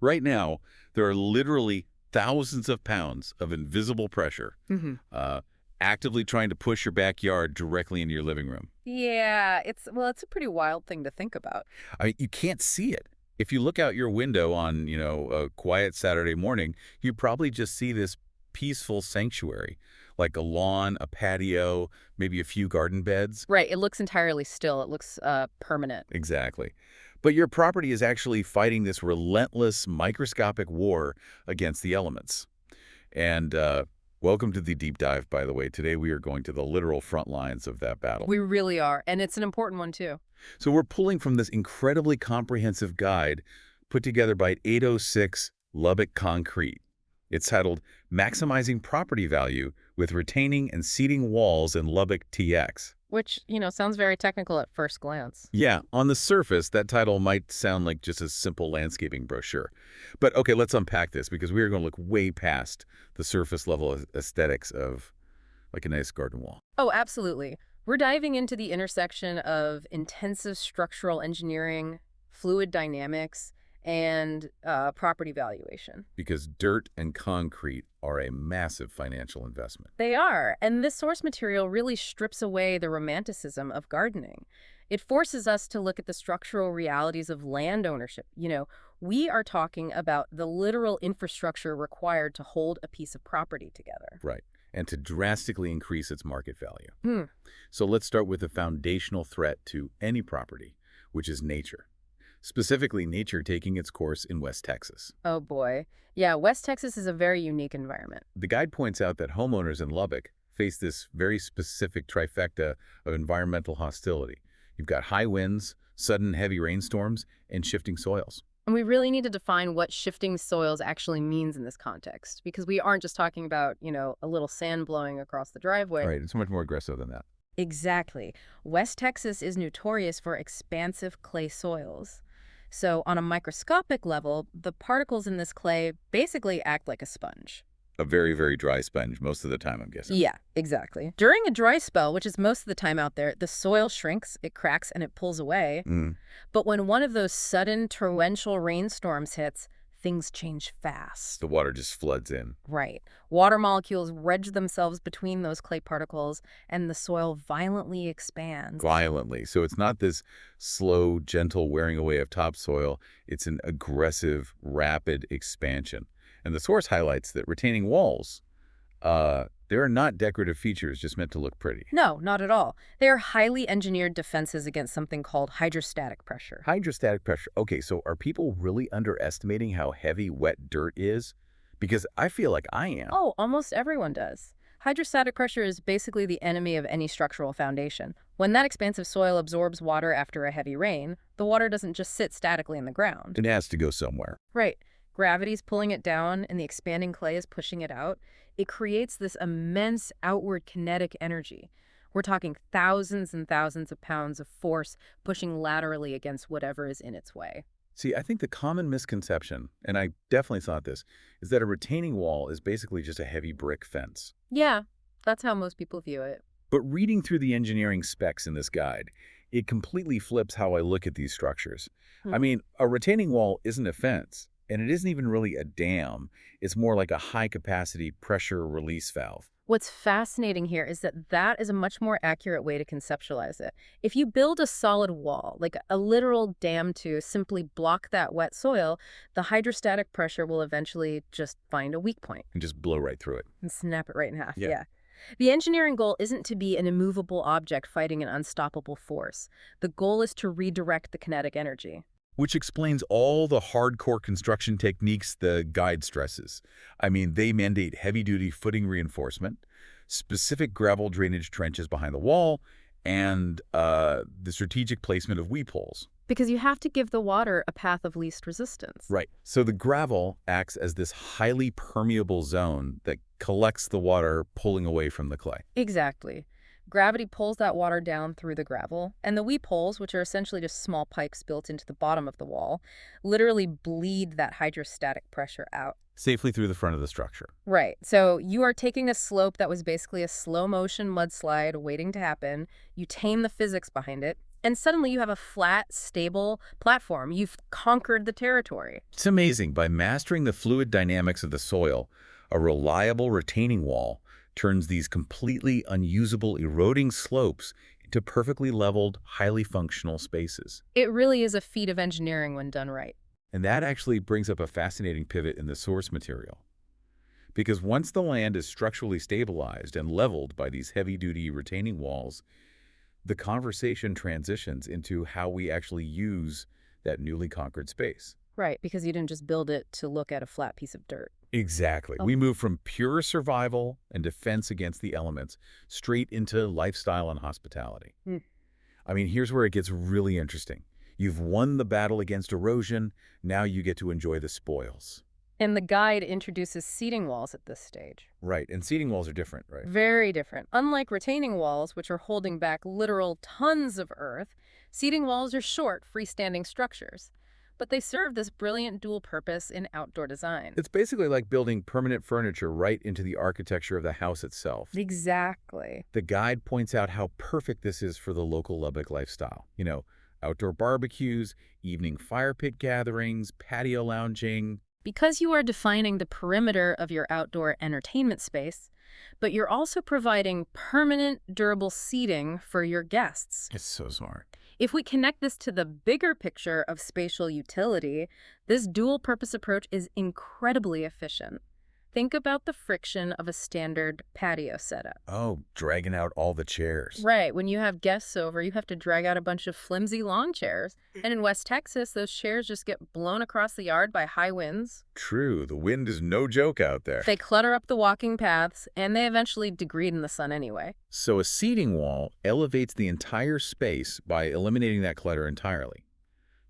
Right now, there are literally thousands of pounds of invisible pressure uh, actively trying to push your backyard directly into your living room. Yeah, it's a pretty wild thing to think about. You can't see it. If you look out your window on, a quiet Saturday morning, you probably just see this peaceful sanctuary, like a lawn, a patio, maybe a few garden beds. Right, it looks entirely still. It looks permanent. Exactly. But your property is actually fighting this relentless microscopic war against the elements. And welcome to the deep dive, by the way. Today we are going to the literal front lines of that battle. We really are, and it's an important one too. So we're pulling from this incredibly comprehensive guide put together by 806 Lubbock Concrete. It's titled Maximizing Property Value with Retaining and Seating Walls in Lubbock TX. Which, sounds very technical at first glance. Yeah, on the surface, that title might sound like just a simple landscaping brochure. But okay, let's unpack this because we are going to look way past the surface level aesthetics of like a nice garden wall. Oh, absolutely. We're diving into the intersection of intensive structural engineering, fluid dynamics, and property valuation. Because dirt and concrete are a massive financial investment. They are, and this source material really strips away the romanticism of gardening. It forces us to look at the structural realities of land ownership. We are talking about the literal infrastructure required to hold a piece of property together. Right. And to drastically increase its market value. Hmm. So let's start with the foundational threat to any property, which is nature. Specifically, nature taking its course in West Texas. Oh boy. Yeah, West Texas is a very unique environment. The guide points out that homeowners in Lubbock face this very specific trifecta of environmental hostility. You've got high winds, sudden heavy rainstorms, and shifting soils. And we really need to define what shifting soils actually means in this context, because we aren't just talking about, a little sand blowing across the driveway. Right, it's much more aggressive than that. Exactly. West Texas is notorious for expansive clay soils. So on a microscopic level, the particles in this clay basically act like a sponge. A very, very dry sponge most of the time, I'm guessing. Yeah, exactly. During a dry spell, which is most of the time out there, the soil shrinks, it cracks, and it pulls away. But when one of those sudden torrential rainstorms hits, things change fast. The water just floods in. Right. Water molecules wedge themselves between those clay particles, and the soil violently expands. Violently. So it's not this slow, gentle wearing away of topsoil. It's an aggressive, rapid expansion. And the source highlights that retaining walls, they are not decorative features just meant to look pretty. No, not at all. They are highly engineered defenses against something called hydrostatic pressure. Hydrostatic pressure. Okay, so are people really underestimating how heavy wet dirt is? Because I feel like I am. Oh, almost everyone does. Hydrostatic pressure is basically the enemy of any structural foundation. When that expansive soil absorbs water after a heavy rain, the water doesn't just sit statically in the ground. It has to go somewhere. Right. Gravity's pulling it down and the expanding clay is pushing it out. It creates this immense outward kinetic energy. We're talking thousands and thousands of pounds of force pushing laterally against whatever is in its way. See, I think the common misconception, and I definitely thought this, is that a retaining wall is basically just a heavy brick fence. Yeah, that's how most people view it. But reading through the engineering specs in this guide, it completely flips how I look at these structures. I mean, a retaining wall isn't a fence. And it isn't even really a dam. It's more like a high-capacity pressure release valve. What's fascinating here is that that is a much more accurate way to conceptualize it. If you build a solid wall, like a literal dam to simply block that wet soil, the hydrostatic pressure will eventually just find a weak point. And just blow right through it. And snap it right in half, Yeah. yeah. The engineering goal isn't to be an immovable object fighting an unstoppable force. The goal is to redirect the kinetic energy. Which explains all the hardcore construction techniques the guide stresses. I mean, they mandate heavy-duty footing reinforcement, specific gravel drainage trenches behind the wall, and the strategic placement of weep holes. Because you have to give the water a path of least resistance. Right. So the gravel acts as this highly permeable zone that collects the water pulling away from the clay. Exactly. Gravity pulls that water down through the gravel, and the weep holes, which are essentially just small pipes built into the bottom of the wall, literally bleed that hydrostatic pressure out. Safely through the front of the structure. Right. So you are taking a slope that was basically a slow-motion mudslide waiting to happen. You tame the physics behind it, And suddenly you have a flat, stable platform. You've conquered the territory. It's amazing. By mastering the fluid dynamics of the soil, a reliable retaining wall turns these completely unusable eroding slopes into perfectly leveled, highly functional spaces. It really is a feat of engineering when done right. And that actually brings up a fascinating pivot in the source material. Because once the land is structurally stabilized and leveled by these heavy-duty retaining walls, the conversation transitions into how we actually use that newly conquered space. Right, because you didn't just build it to look at a flat piece of dirt. Exactly. Oh. We move from pure survival and defense against the elements straight into lifestyle and hospitality. Hmm. I mean, here's where it gets really interesting. You've won the battle against erosion. Now you get to enjoy the spoils. And the guide introduces seating walls at this stage. Right. And seating walls are different, right? Very different. Unlike retaining walls, which are holding back literal tons of earth, seating walls are short, freestanding structures. But they serve this brilliant dual purpose in outdoor design. It's basically like building permanent furniture right into the architecture of the house itself. Exactly. The guide points out how perfect this is for the local Lubbock lifestyle. Outdoor barbecues, evening fire pit gatherings, patio lounging. Because you are defining the perimeter of your outdoor entertainment space, but you're also providing permanent, durable seating for your guests. It's so smart. If we connect this to the bigger picture of spatial utility, this dual-purpose approach is incredibly efficient. Think about the friction of a standard patio setup. Oh, dragging out all the chairs. Right, when you have guests over, you have to drag out a bunch of flimsy lawn chairs. And in West Texas, those chairs just get blown across the yard by high winds. True, the wind is no joke out there. They clutter up the walking paths, and they eventually degrade in the sun anyway. So a seating wall elevates the entire space by eliminating that clutter entirely.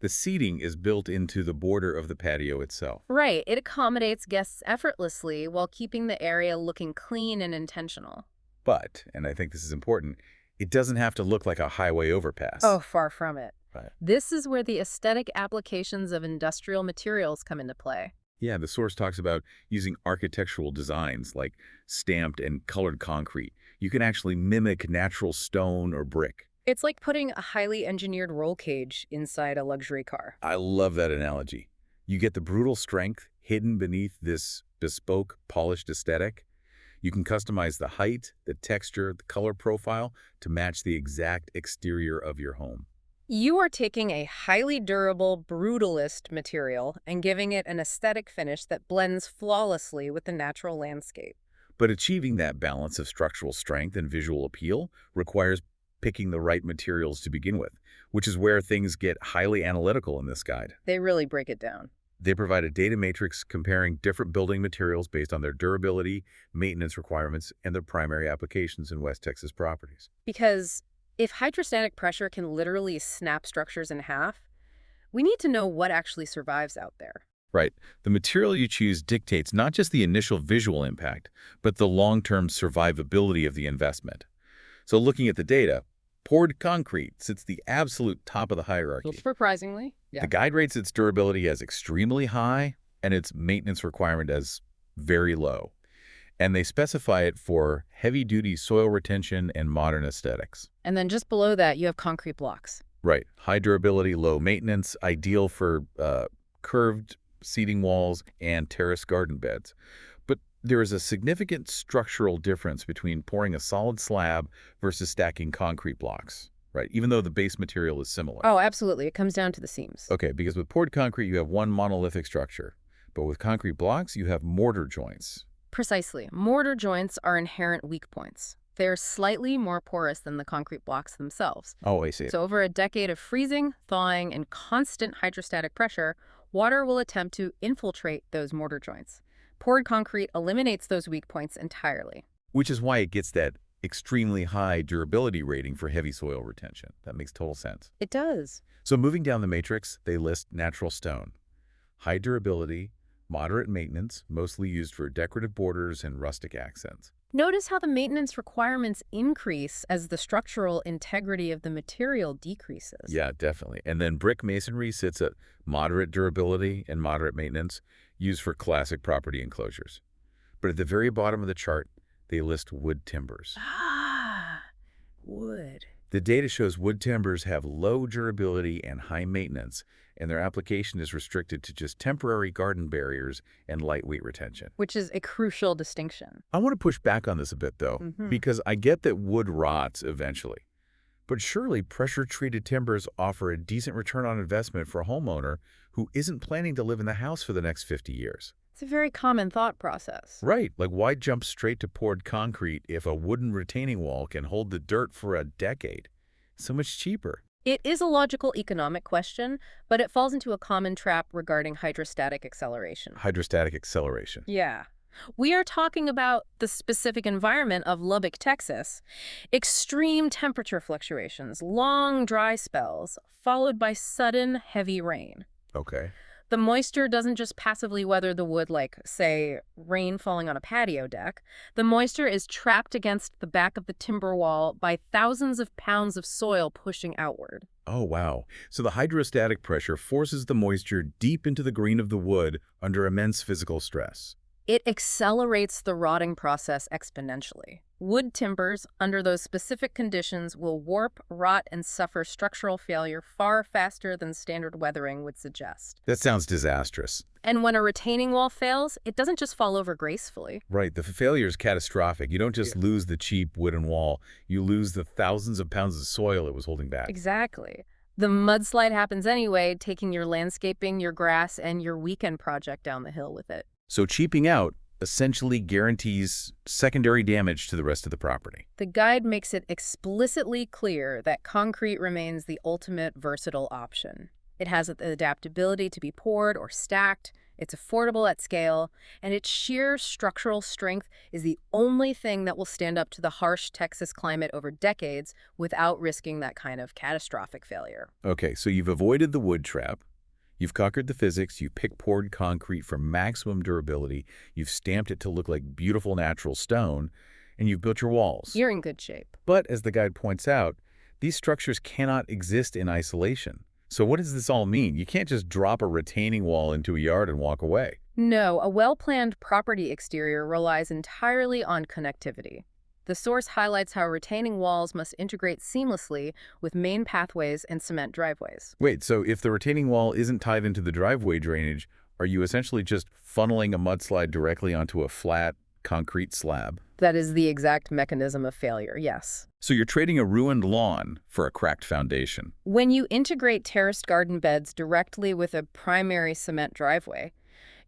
The seating is built into the border of the patio itself. Right, it accommodates guests effortlessly while keeping the area looking clean and intentional. But, and I think this is important, it doesn't have to look like a highway overpass. Oh, far from it. Right. This is where the aesthetic applications of industrial materials come into play. Yeah, the source talks about using architectural designs like stamped and colored concrete. You can actually mimic natural stone or brick. It's like putting a highly engineered roll cage inside a luxury car. I love that analogy. You get the brutal strength hidden beneath this bespoke, polished aesthetic. You can customize the height, the texture, the color profile to match the exact exterior of your home. You are taking a highly durable, brutalist material and giving it an aesthetic finish that blends flawlessly with the natural landscape. But achieving that balance of structural strength and visual appeal requires picking the right materials to begin with, which is where things get highly analytical in this guide. They really break it down. They provide a data matrix comparing different building materials based on their durability, maintenance requirements, and their primary applications in West Texas properties. Because if hydrostatic pressure can literally snap structures in half, we need to know what actually survives out there. Right. The material you choose dictates not just the initial visual impact, but the long-term survivability of the investment. So looking at the data, poured concrete sits the absolute top of the hierarchy. Surprisingly, The guide rates its durability as extremely high and its maintenance requirement as very low. And they specify it for heavy-duty soil retention and modern aesthetics. And then just below that, you have concrete blocks. Right. High durability, low maintenance, ideal for curved seating walls and terrace garden beds. But there is a significant structural difference between pouring a solid slab versus stacking concrete blocks, right? Even though the base material is similar. Oh, absolutely. It comes down to the seams. Okay, because with poured concrete, you have one monolithic structure. But with concrete blocks, you have mortar joints. Precisely. Mortar joints are inherent weak points. They're slightly more porous than the concrete blocks themselves. Oh, I see. So over a decade of freezing, thawing, and constant hydrostatic pressure, water will attempt to infiltrate those mortar joints. Poured concrete eliminates those weak points entirely. Which is why it gets that extremely high durability rating for heavy soil retention. That makes total sense. It does. So moving down the matrix, they list natural stone. High durability, moderate maintenance, mostly used for decorative borders and rustic accents. Notice how the maintenance requirements increase as the structural integrity of the material decreases. Yeah, definitely. And then brick masonry sits at moderate durability and moderate maintenance, used for classic property enclosures. But at the very bottom of the chart, they list wood timbers. Ah, wood. The data shows wood timbers have low durability and high maintenance, and their application is restricted to just temporary garden barriers and lightweight retention. Which is a crucial distinction. I want to push back on this a bit, though, Hmm. because I get that wood rots eventually. But surely pressure-treated timbers offer a decent return on investment for a homeowner who isn't planning to live in the house for the next 50 years. It's a very common thought process. Right, like why jump straight to poured concrete if a wooden retaining wall can hold the dirt for a decade? So much cheaper. It is a logical economic question, but it falls into a common trap regarding hydrostatic acceleration. Hydrostatic acceleration. Yeah. We are talking about the specific environment of Lubbock, Texas. Extreme temperature fluctuations, long dry spells, followed by sudden heavy rain. Okay. The moisture doesn't just passively weather the wood like, say, rain falling on a patio deck. The moisture is trapped against the back of the timber wall by thousands of pounds of soil pushing outward. Oh, wow. So the hydrostatic pressure forces the moisture deep into the grain of the wood under immense physical stress. It accelerates the rotting process exponentially. Wood timbers, under those specific conditions, will warp, rot, and suffer structural failure far faster than standard weathering would suggest. That sounds disastrous. And when a retaining wall fails, it doesn't just fall over gracefully. Right, the failure is catastrophic. You don't just lose the cheap wooden wall, you lose the thousands of pounds of soil it was holding back. Exactly. The mudslide happens anyway, taking your landscaping, your grass, and your weekend project down the hill with it. So cheaping out essentially guarantees secondary damage to the rest of the property. The guide makes it explicitly clear that concrete remains the ultimate versatile option. It has the adaptability to be poured or stacked, it's affordable at scale, and its sheer structural strength is the only thing that will stand up to the harsh Texas climate over decades without risking that kind of catastrophic failure. Okay, so you've avoided the wood trap. You've conquered the physics, you've pick poured concrete for maximum durability, you've stamped it to look like beautiful natural stone, and you've built your walls. You're in good shape. But as the guide points out, these structures cannot exist in isolation. So what does this all mean? You can't just drop a retaining wall into a yard and walk away. No, a well-planned property exterior relies entirely on connectivity. The source highlights how retaining walls must integrate seamlessly with main pathways and cement driveways. Wait, so if the retaining wall isn't tied into the driveway drainage, are you essentially just funneling a mudslide directly onto a flat, concrete slab? That is the exact mechanism of failure, yes. So you're trading a ruined lawn for a cracked foundation. When you integrate terraced garden beds directly with a primary cement driveway,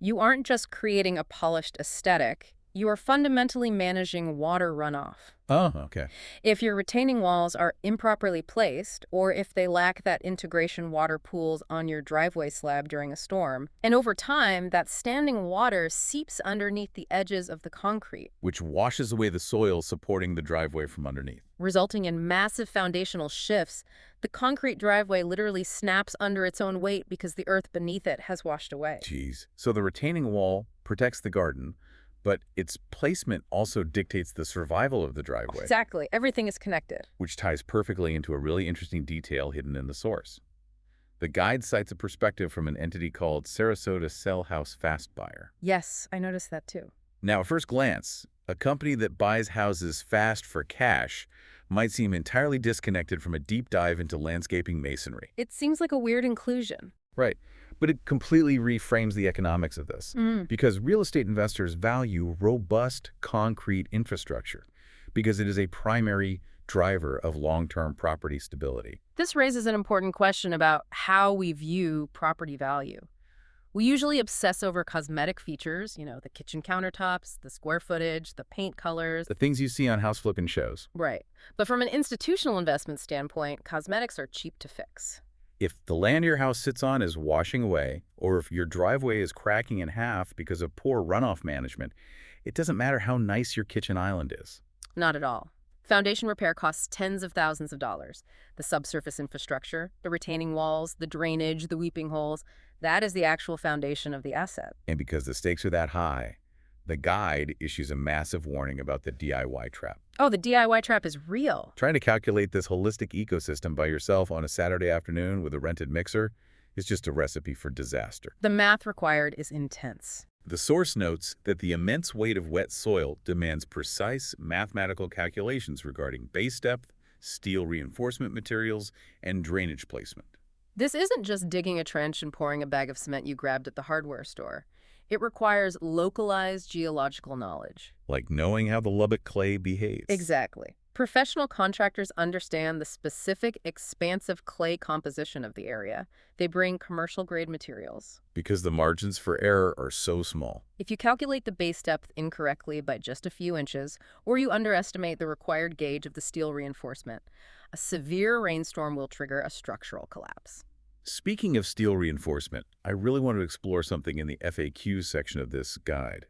you aren't just creating a polished aesthetic, you are fundamentally managing water runoff. Oh, okay. If your retaining walls are improperly placed, or if they lack that integration water pools on your driveway slab during a storm, and over time, that standing water seeps underneath the edges of the concrete, Which washes away the soil supporting the driveway from underneath. resulting in massive foundational shifts. The concrete driveway literally snaps under its own weight because the earth beneath it has washed away. Jeez. So the retaining wall protects the garden, but its placement also dictates the survival of the driveway, Exactly. Everything is connected. which ties perfectly into a really interesting detail hidden in the source. The guide cites a perspective from an entity called Sarasota Cell House Fast Buyer. Yes, I noticed that too. Now, at first glance, a company that buys houses fast for cash might seem entirely disconnected from a deep dive into landscaping masonry. It seems like a weird inclusion. Right. But it completely reframes the economics of this, Mm. because real estate investors value robust concrete infrastructure because it is a primary driver of long-term property stability. This raises an important question about how we view property value. We usually obsess over cosmetic features, the kitchen countertops, the square footage, the paint colors. The things you see on house flipping shows. Right. But from an institutional investment standpoint, cosmetics are cheap to fix. If the land your house sits on is washing away, or if your driveway is cracking in half because of poor runoff management, it doesn't matter how nice your kitchen island is. Not at all. Foundation repair costs tens of thousands of dollars. The subsurface infrastructure, the retaining walls, the drainage, the weeping holes, that is the actual foundation of the asset. And because the stakes are that high, the guide issues a massive warning about the DIY trap. Oh, the DIY trap is real. Trying to calculate this holistic ecosystem by yourself on a Saturday afternoon with a rented mixer is just a recipe for disaster. The math required is intense. The source notes that the immense weight of wet soil demands precise mathematical calculations regarding base depth, steel reinforcement materials, and drainage placement. This isn't just digging a trench and pouring a bag of cement you grabbed at the hardware store. It requires localized geological knowledge. Like knowing how the Lubbock clay behaves. Exactly. Professional contractors understand the specific expansive clay composition of the area. They bring commercial-grade materials. Because the margins for error are so small. If you calculate the base depth incorrectly by just a few inches, or you underestimate the required gauge of the steel reinforcement, a severe rainstorm will trigger a structural collapse. Speaking of steel reinforcement, I really want to explore something in the FAQ section of this guide.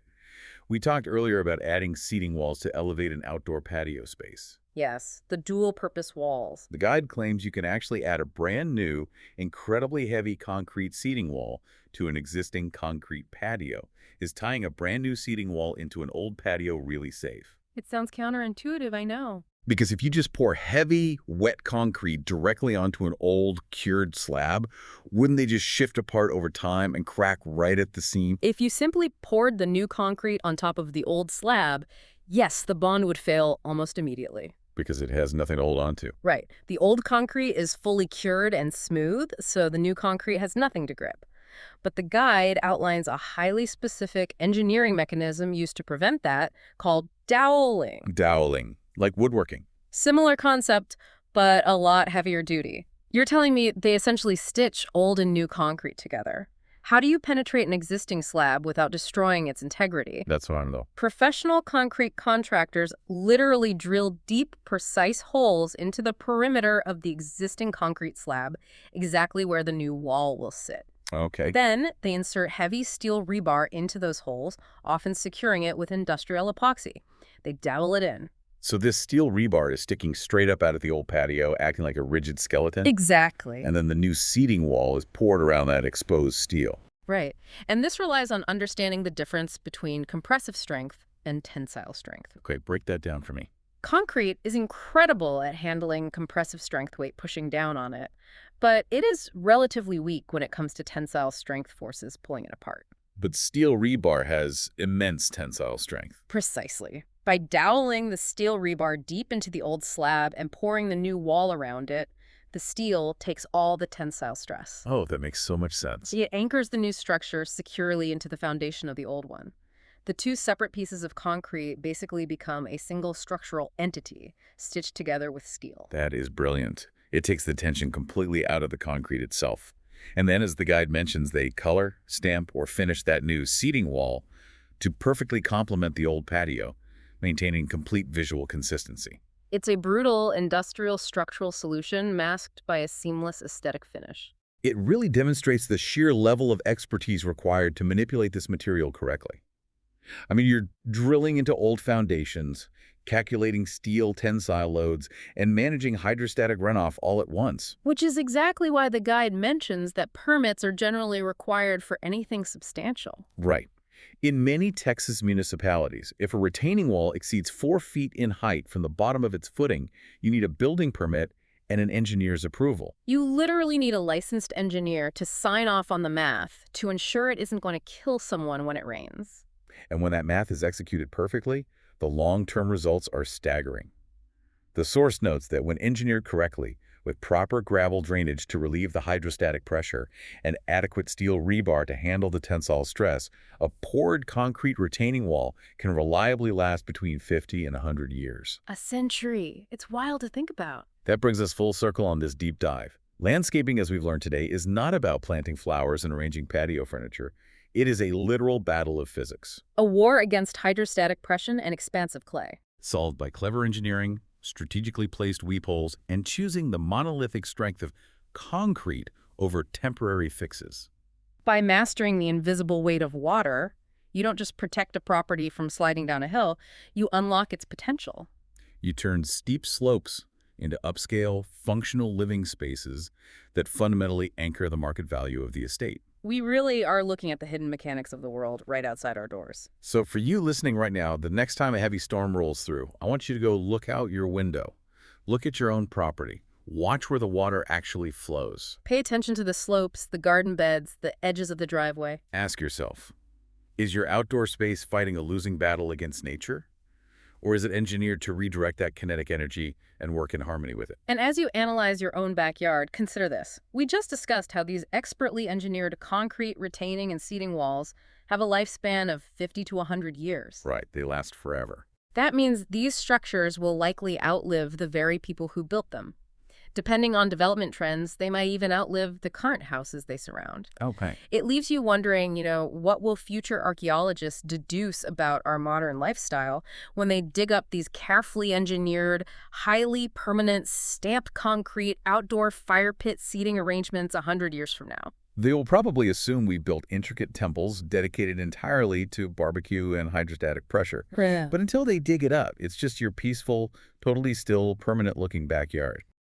We talked earlier about adding seating walls to elevate an outdoor patio space. Yes, the dual-purpose walls. The guide claims you can actually add a brand new, incredibly heavy concrete seating wall to an existing concrete patio. Is tying a brand new seating wall into an old patio really safe? It sounds counterintuitive, I know. Because if you just pour heavy, wet concrete directly onto an old, cured slab, wouldn't they just shift apart over time and crack right at the seam? If you simply poured the new concrete on top of the old slab, yes, the bond would fail almost immediately. Because it has nothing to hold on to. Right. The old concrete is fully cured and smooth, so the new concrete has nothing to grip. But the guide outlines a highly specific engineering mechanism used to prevent that called doweling. Doweling, like woodworking. Similar concept, but a lot heavier duty. You're telling me they essentially stitch old and new concrete together. How do you penetrate an existing slab without destroying its integrity? That's what I know. Professional concrete contractors literally drill deep, precise holes into the perimeter of the existing concrete slab, exactly where the new wall will sit. Okay. Then they insert heavy steel rebar into those holes, often securing it with industrial epoxy. They dowel it in. So this steel rebar is sticking straight up out of the old patio, acting like a rigid skeleton? Exactly. And then the new seating wall is poured around that exposed steel. Right. And this relies on understanding the difference between compressive strength and tensile strength. Okay, break that down for me. Concrete is incredible at handling compressive strength weight pushing down on it, but it is relatively weak when it comes to tensile strength forces pulling it apart. But steel rebar has immense tensile strength. Precisely. By doweling the steel rebar deep into the old slab and pouring the new wall around it, the steel takes all the tensile stress. Oh, that makes so much sense. It anchors the new structure securely into the foundation of the old one. The two separate pieces of concrete basically become a single structural entity, stitched together with steel. That is brilliant. It takes the tension completely out of the concrete itself. And then, as the guide mentions, they color, stamp, or finish that new seating wall to perfectly complement the old patio, maintaining complete visual consistency. It's a brutal industrial structural solution masked by a seamless aesthetic finish. It really demonstrates the sheer level of expertise required to manipulate this material correctly. I mean, you're drilling into old foundations, calculating steel tensile loads, and managing hydrostatic runoff all at once. Which is exactly why the guide mentions that permits are generally required for anything substantial. Right. In many Texas municipalities, if a retaining wall exceeds 4 feet in height from the bottom of its footing, you need a building permit and an engineer's approval. You literally need a licensed engineer to sign off on the math to ensure it isn't going to kill someone when it rains. And when that math is executed perfectly, the long-term results are staggering. The source notes that when engineered correctly, with proper gravel drainage to relieve the hydrostatic pressure and adequate steel rebar to handle the tensile stress, a poured concrete retaining wall can reliably last between 50 and 100 years. A century. It's wild to think about. That brings us full circle on this deep dive. Landscaping, as we've learned today, is not about planting flowers and arranging patio furniture. It is a literal battle of physics. A war against hydrostatic pressure and expansive clay. Solved by clever engineering, strategically placed weep holes, and choosing the monolithic strength of concrete over temporary fixes. By mastering the invisible weight of water, you don't just protect a property from sliding down a hill, you unlock its potential. You turn steep slopes into upscale, functional living spaces that fundamentally anchor the market value of the estate. We really are looking at the hidden mechanics of the world right outside our doors. So for you listening right now, the next time a heavy storm rolls through, I want you to go look out your window. Look at your own property. Watch where the water actually flows. Pay attention to the slopes, the garden beds, the edges of the driveway. Ask yourself, is your outdoor space fighting a losing battle against nature? Or is it engineered to redirect that kinetic energy and work in harmony with it? And as you analyze your own backyard, consider this. We just discussed how these expertly engineered concrete retaining and seating walls have a lifespan of 50 to 100 years. Right, they last forever. That means these structures will likely outlive the very people who built them. Depending on development trends, they might even outlive the current houses they surround. Okay. It leaves you wondering, what will future archaeologists deduce about our modern lifestyle when they dig up these carefully engineered, highly permanent, stamped concrete outdoor fire pit seating arrangements 100 years from now? They will probably assume we built intricate temples dedicated entirely to barbecue and hydrostatic pressure. Yeah. But until they dig it up, it's just your peaceful, totally still, permanent-looking backyard.